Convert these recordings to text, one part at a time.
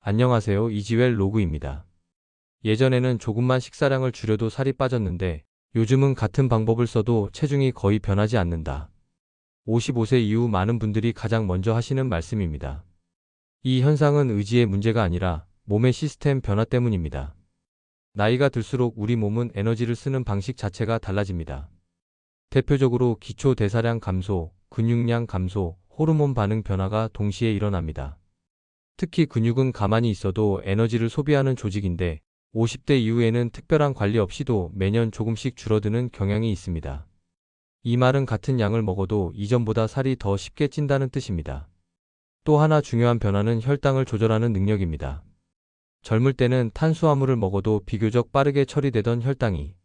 안녕하세요. 이지웰 로그입니다. 예전에는 조금만 식사량을 줄여도 살이 빠졌는데 요즘은 같은 방법을 써도 체중이 거의 변하지 않는다. 55세 이후 많은 분들이 가장 먼저 하시는 말씀입니다. 이 현상은 의지의 문제가 아니라 몸의 시스템 변화 때문입니다. 나이가 들수록 우리 몸은 에너지를 쓰는 방식 자체가 달라집니다. 대표적으로 기초 대사량 감소, 근육량 감소, 호르몬 반응 변화가 동시에 일어납니다. 특히 근육은 가만히 있어도 에너지를 소비하는 조직인데 50대 이후에는 특별한 관리 없이도 매년 조금씩 줄어드는 경향이 있습니다. 이 말은 같은 양을 먹어도 이전보다 살이 더 쉽게 찐다는 뜻입니다. 또 하나 중요한 변화는 혈당을 조절하는 능력입니다. 젊을 때는 탄수화물을 먹어도 비교적 빠르게 처리되던 혈당이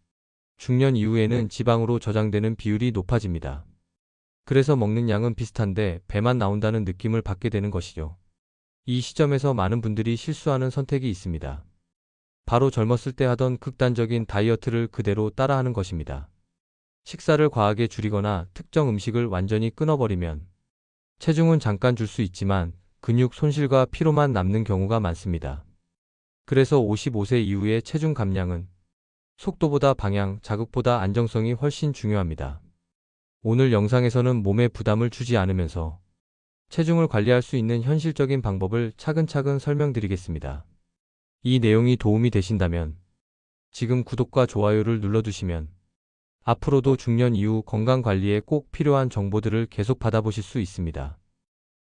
중년 이후에는 지방으로 저장되는 비율이 높아집니다. 그래서 먹는 양은 비슷한데 배만 나온다는 느낌을 받게 되는 것이죠. 이 시점에서 많은 분들이 실수하는 선택이 있습니다. 바로 젊었을 때 하던 극단적인 다이어트를 그대로 따라하는 것입니다. 식사를 과하게 줄이거나 특정 음식을 완전히 끊어버리면 체중은 잠깐 줄 수 있지만 근육 손실과 피로만 남는 경우가 많습니다. 그래서 55세 이후의 체중 감량은 속도보다 방향, 자극보다 안정성이 훨씬 중요합니다. 오늘 영상에서는 몸에 부담을 주지 않으면서 체중을 관리할 수 있는 현실적인 방법을 차근차근 설명드리겠습니다. 이 내용이 도움이 되신다면 지금 구독과 좋아요를 눌러두시면 앞으로도 중년 이후 건강관리에 꼭 필요한 정보들을 계속 받아보실 수 있습니다.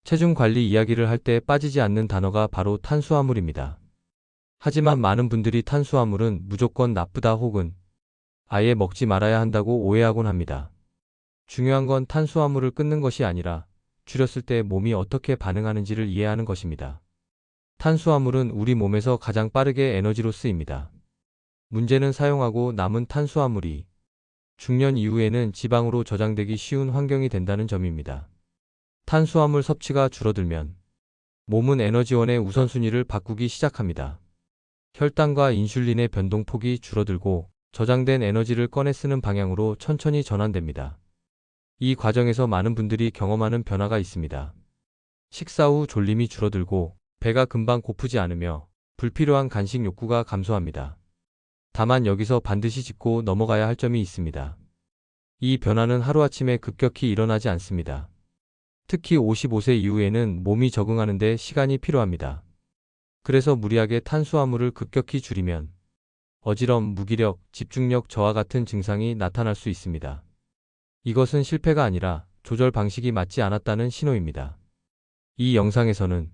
체중 관리 이야기를 할 때 빠지지 않는 단어가 바로 탄수화물입니다. 하지만 많은 분들이 탄수화물은 무조건 나쁘다 혹은 아예 먹지 말아야 한다고 오해하곤 합니다. 중요한 건 탄수화물을 끊는 것이 아니라 줄였을 때 몸이 어떻게 반응하는지를 이해하는 것입니다. 탄수화물은 우리 몸에서 가장 빠르게 에너지로 쓰입니다. 문제는 사용하고 남은 탄수화물이 중년 이후에는 지방으로 저장되기 쉬운 환경이 된다는 점입니다. 탄수화물 섭취가 줄어들면 몸은 에너지원의 우선순위를 바꾸기 시작합니다. 혈당과 인슐린의 변동폭이 줄어들고 저장된 에너지를 꺼내 쓰는 방향으로 천천히 전환됩니다. 이 과정에서 많은 분들이 경험하는 변화가 있습니다. 식사 후 졸림이 줄어들고 배가 금방 고프지 않으며 불필요한 간식 욕구가 감소합니다. 다만 여기서 반드시 짚고 넘어가야 할 점이 있습니다. 이 변화는 하루아침에 급격히 일어나지 않습니다. 특히 55세 이후에는 몸이 적응하는 데 시간이 필요합니다. 그래서 무리하게 탄수화물을 급격히 줄이면 어지럼, 무기력, 집중력 저하 같은 증상이 나타날 수 있습니다. 이것은 실패가 아니라 조절 방식이 맞지 않았다는 신호입니다. 이 영상에서는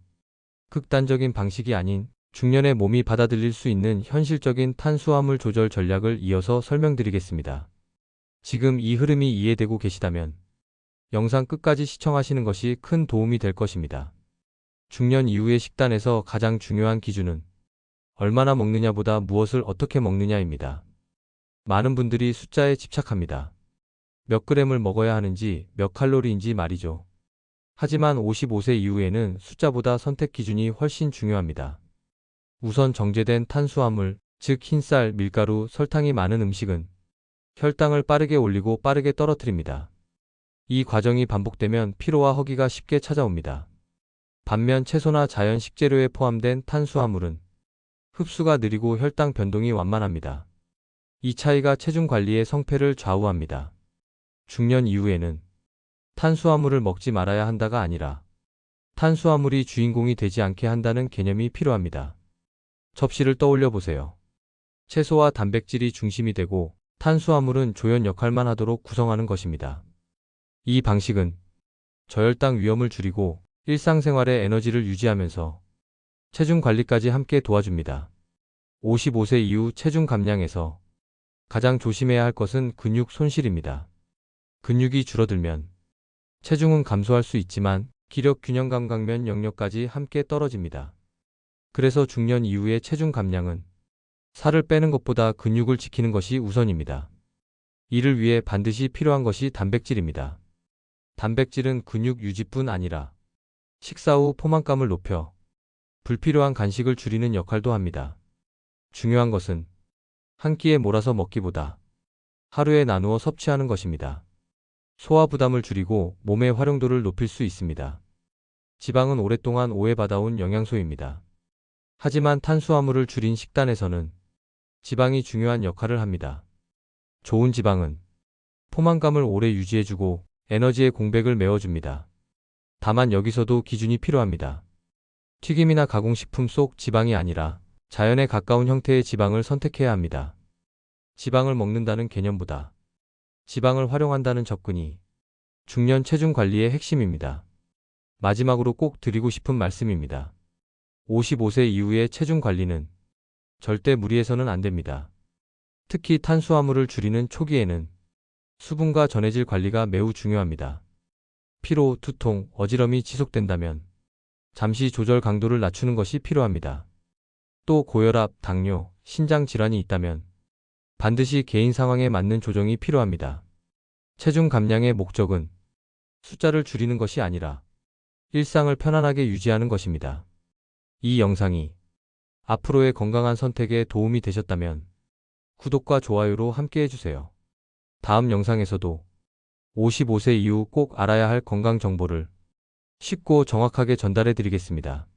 극단적인 방식이 아닌 중년의 몸이 받아들일 수 있는 현실적인 탄수화물 조절 전략을 이어서 설명드리겠습니다. 지금 이 흐름이 이해되고 계시다면 영상 끝까지 시청하시는 것이 큰 도움이 될 것입니다. 중년 이후의 식단에서 가장 중요한 기준은 얼마나 먹느냐보다 무엇을 어떻게 먹느냐입니다. 많은 분들이 숫자에 집착합니다. 몇 그램을 먹어야 하는지, 몇 칼로리인지 말이죠. 하지만 55세 이후에는 숫자보다 선택 기준이 훨씬 중요합니다. 우선 정제된 탄수화물, 즉 흰쌀, 밀가루, 설탕이 많은 음식은 혈당을 빠르게 올리고 빠르게 떨어뜨립니다. 이 과정이 반복되면 피로와 허기가 쉽게 찾아옵니다. 반면 채소나 자연 식재료에 포함된 탄수화물은 흡수가 느리고 혈당 변동이 완만합니다. 이 차이가 체중 관리의 성패를 좌우합니다. 중년 이후에는 탄수화물을 먹지 말아야 한다가 아니라 탄수화물이 주인공이 되지 않게 한다는 개념이 필요합니다. 접시를 떠올려 보세요. 채소와 단백질이 중심이 되고 탄수화물은 조연 역할만 하도록 구성하는 것입니다. 이 방식은 저혈당 위험을 줄이고 일상생활의 에너지를 유지하면서 체중 관리까지 함께 도와줍니다. 55세 이후 체중 감량에서 가장 조심해야 할 것은 근육 손실입니다. 근육이 줄어들면 체중은 감소할 수 있지만 기력 균형 감각면 영역까지 함께 떨어집니다. 그래서 중년 이후의 체중 감량은 살을 빼는 것보다 근육을 지키는 것이 우선입니다. 이를 위해 반드시 필요한 것이 단백질입니다. 단백질은 근육 유지뿐 아니라 식사 후 포만감을 높여 불필요한 간식을 줄이는 역할도 합니다. 중요한 것은 한 끼에 몰아서 먹기보다 하루에 나누어 섭취하는 것입니다. 소화 부담을 줄이고 몸의 활용도를 높일 수 있습니다. 지방은 오랫동안 오해받아온 영양소입니다. 하지만 탄수화물을 줄인 식단에서는 지방이 중요한 역할을 합니다. 좋은 지방은 포만감을 오래 유지해주고 에너지의 공백을 메워줍니다. 다만 여기서도 기준이 필요합니다. 튀김이나 가공식품 속 지방이 아니라 자연에 가까운 형태의 지방을 선택해야 합니다. 지방을 먹는다는 개념보다 지방을 활용한다는 접근이 중년 체중 관리의 핵심입니다. 마지막으로 꼭 드리고 싶은 말씀입니다. 55세 이후의 체중 관리는 절대 무리해서는 안 됩니다. 특히 탄수화물을 줄이는 초기에는 수분과 전해질 관리가 매우 중요합니다. 피로, 두통, 어지럼이 지속된다면 잠시 조절 강도를 낮추는 것이 필요합니다. 또 고혈압, 당뇨, 신장 질환이 있다면 반드시 개인 상황에 맞는 조정이 필요합니다. 체중 감량의 목적은 숫자를 줄이는 것이 아니라 일상을 편안하게 유지하는 것입니다. 이 영상이 앞으로의 건강한 선택에 도움이 되셨다면 구독과 좋아요로 함께 해주세요. 다음 영상에서도 55세 이후 꼭 알아야 할 건강 정보를 쉽고 정확하게 전달해 드리겠습니다.